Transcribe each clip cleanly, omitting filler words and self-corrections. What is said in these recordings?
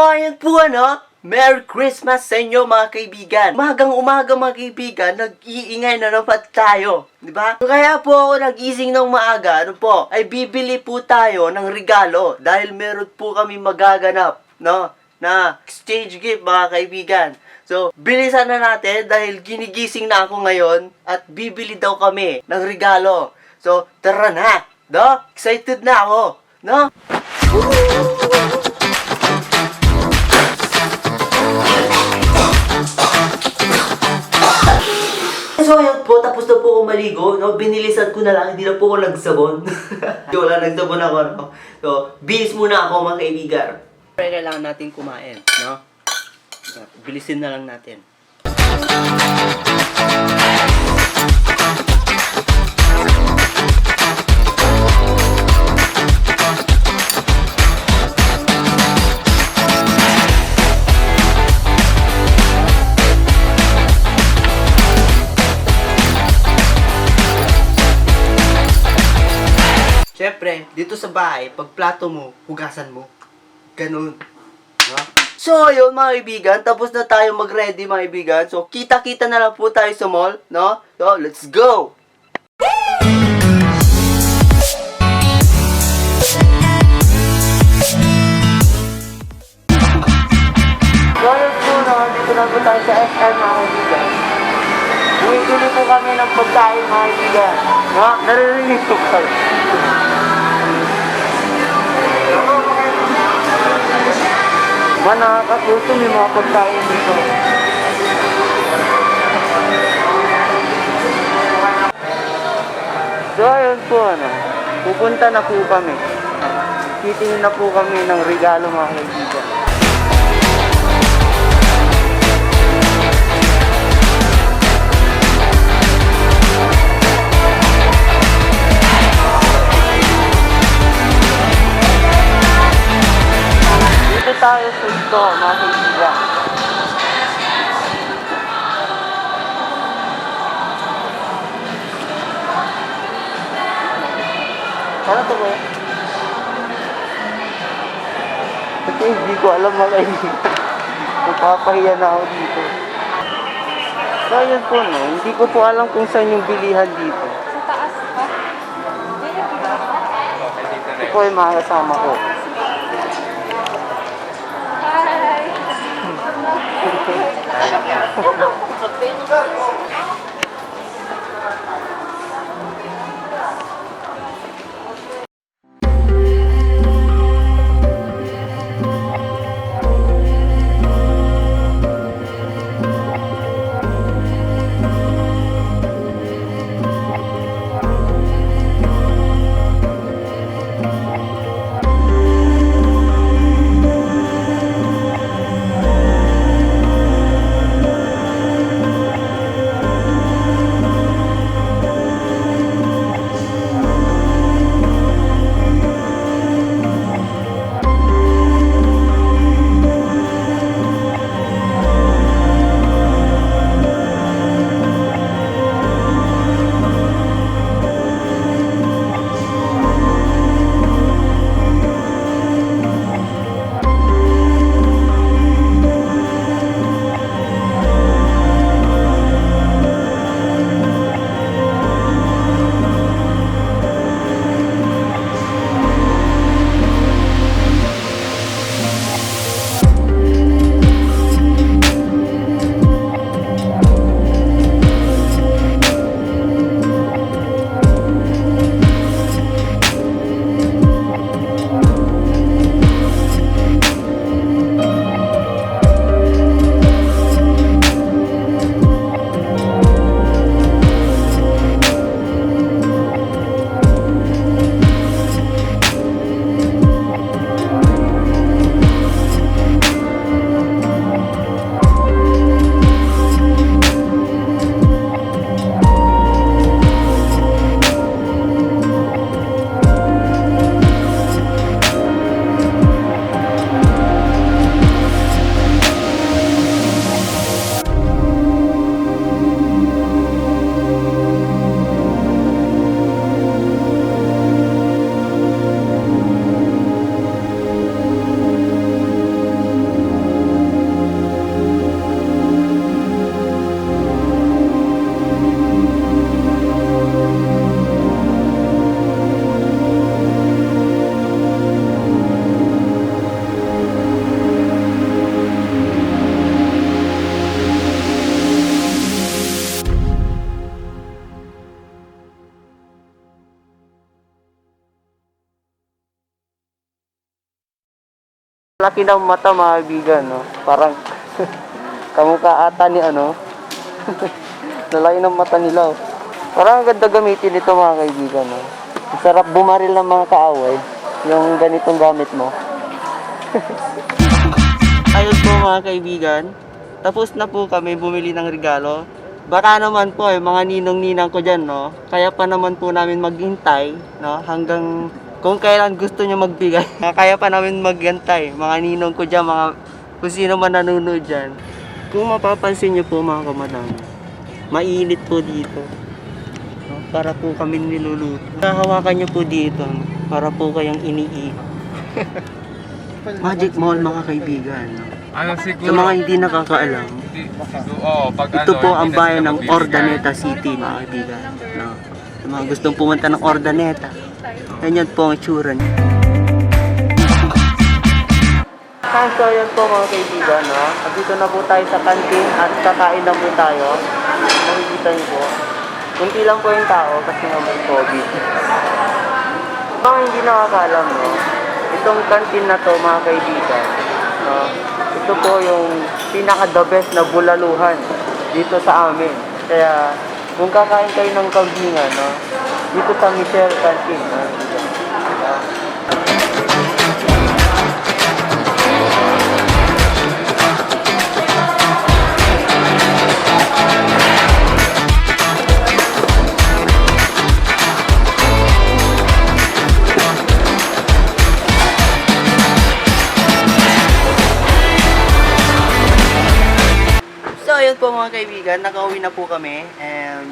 ayun po Merry Christmas sa inyo mga kaibigan. Umagang umaga mga kaibigan, nag-iingay na naman tayo. Diba? Kaya po ako nagising ng maaga, ay bibili po tayo ng regalo. Dahil meron po kami magaganap, na exchange gift mga kaibigan. So, bilisan na natin dahil ginigising na ako ngayon at bibili daw kami ng regalo. So, tara na, Excited na ako, So ayun po, tapos na po ako maligo, binilisan ko na lang, hindi na po ako nagsabon. Wala, nagsabon ako, So, bilis muna ako mga kaibigan. Kailangan natin kumain, Bilisin na lang natin. Siyempre, dito sa bahay, pag plato mo, hugasan mo. Ganun. So, ayun mga kaibigan, tapos na tayo mag-ready mga kaibigan. So, kita-kita na lang po tayo sa mall, So, let's go! So, ayun po, dito na po tayo sa SM mga kaibigan. Bumibili po kami ng pagkain mga kaibigan. Naririnig po kayo. Nakakatuto, may mga pagkain dito. So, ayun po, pupunta na po kami. Titingin na po kami ng regalo mga kaibigan. Tayo sa ito, mga kaibigan. Ano to ba? Kasi hindi ko alam mga kaibigan. Napapahiya na ako dito. So, yun po, Hindi ko po alam kung saan yung bilihan dito. Sa taas pa? Ito po yung mga kasama ko. Laki ng mata mga kaibigan, no? Parang kamukha ata ni ano. Lalaki ng mata nila. Oh. Parang ang ganda gamitin ito mga kaibigan, no? Ang sarap bumaril ng mga kaaway. Yung ganitong gamit mo. Ayun po mga kaibigan. Tapos na po kami bumili ng regalo. Baka naman po mga ninong-ninang ko dyan, no? Kaya pa naman po namin maghintay, no? Hanggang kung kailan gusto nyo magbigay. Kaya pa namin maghintay. Mga ninong ko dyan, kung sino man nanonood dyan. Kung mapapansin nyo po mga kamadam, mainit po dito. No? Para po kami niluluto. Hahawakan nyo po dito, no? Para po kayong iniihaw. Magic Mall mga kaibigan, no? Ano siguro? Sa mga hindi nakakaalam, ito po ang bayan ng Ordaneta City mga kaibigan, no? Sa mga gustong pumunta ng Ordaneta, ganyan po ang itsura niya. So yan po mga kaibigan, no? Dito na po tayo sa canteen at kakain na po tayo. Nakikita niyo po, kunti lang po yung tao kasi nga may COVID. Mga hindi nakakaalam, no? Itong canteen na to mga kaibigan, no? Ito po yung pinaka-the best na bulaluhan dito sa amin. Kaya kung kakain kayo ng kambingan, no? Dito sa Michelle Canteen, no? So, ayun po mga kaibigan, nakauwi na po kami and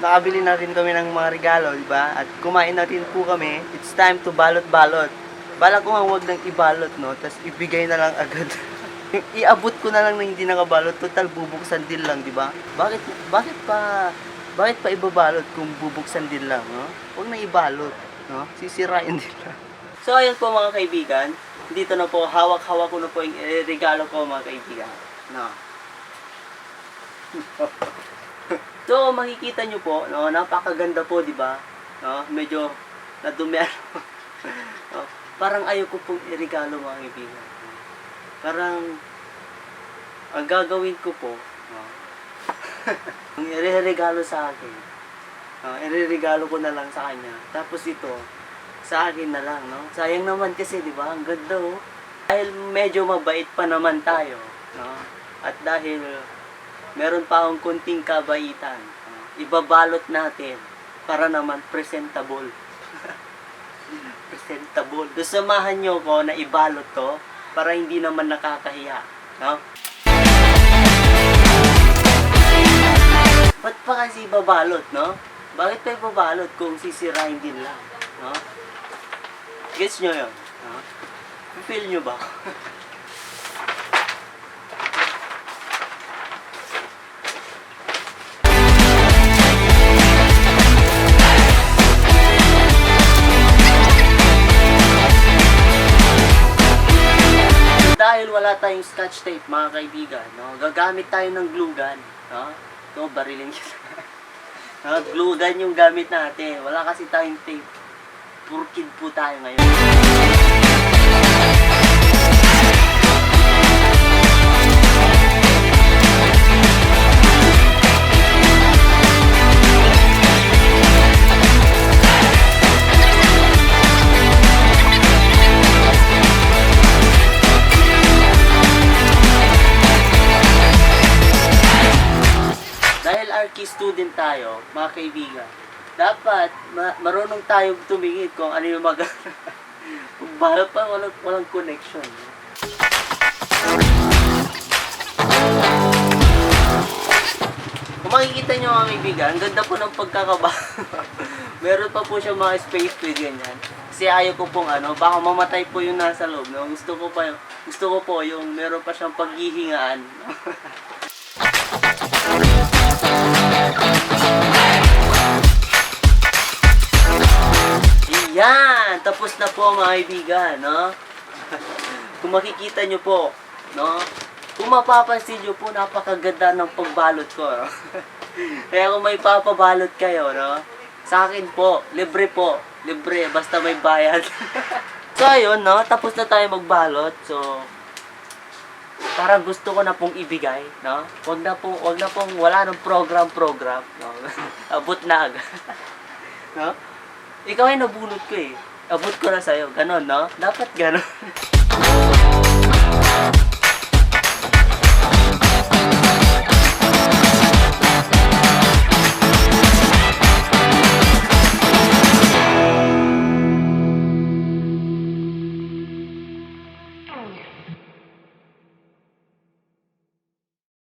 nakabili na rin kami ng mga regalo, di ba? At kumain na rin po kami. It's time to balot-balot. Bala ko nga huwag nang ibalot, no? Tapos ibigay na lang agad. Iabot ko na lang na hindi nakabalot. Total, bubuksan din lang, di ba? Bakit pa ibabalot kung bubuksan din lang, no? Huwag na ibalot, no? Sisirain din lang. So, ayun po mga kaibigan. Dito na po, hawak-hawak ko na po yung regalo ko mga kaibigan. No? So, makikita nyo po, no, napakaganda po, di ba? No, medyo nadumihan. No, parang ayaw ko pong iregalo mga kaibigan. Parang ang gagawin ko po, no, ang ireregalo sa akin. No, ireregalo ko na lang sa kanya. Tapos ito, sa akin na lang, no? Sayang naman kasi, di ba? Ang ganda, oh. Dahil medyo mabait pa naman tayo, no? At dahil meron pa akong kunting kabaitan, ibabalot natin para naman presentable. Presentable. So, samahan nyo ko na ibalot to para hindi naman nakakahiya. No? Ba't pa kasi ibabalot, no? Bakit pa ibabalot kung sisirain din lang? No? Gets nyo yun? No? Feel nyo ba? Dahil wala tayong scotch tape mga kaibigan, no? Gagamit tayo ng glue gun, no? No, barilin kita. No, glue gun yung gamit natin. Wala kasi tayong tape. Puro kid po tayo ngayon. Student tayo, mga kaibigan, dapat marunong tayo tumingin kung ano yung kung balot pa, walang connection. Kung makikita nyo mga kaibigan, ang ganda po ng meron pa po siya mga space to ganyan. Kasi ayaw ko pong baka mamatay po yung nasa loob. No? Gusto ko po yung meron pa siyang paghihingaan. Yan! Tapos na po mga kaibigan, no? Kung makikita nyo po, no? Kung mapapansin nyo po, napakaganda ng pagbalot ko, no? Kaya kung may papabalot kayo, no? Sa akin po, libre po. Libre, basta may bayad. So, ayun, no? Tapos na tayo magbalot. So, parang gusto ko na pong ibigay, no? Wag na pong wala nang program, no? Abot na agad. No? Ikaw ay nabunot ko eh. Abot ko na sa'yo. Ganon, no? Dapat ganon.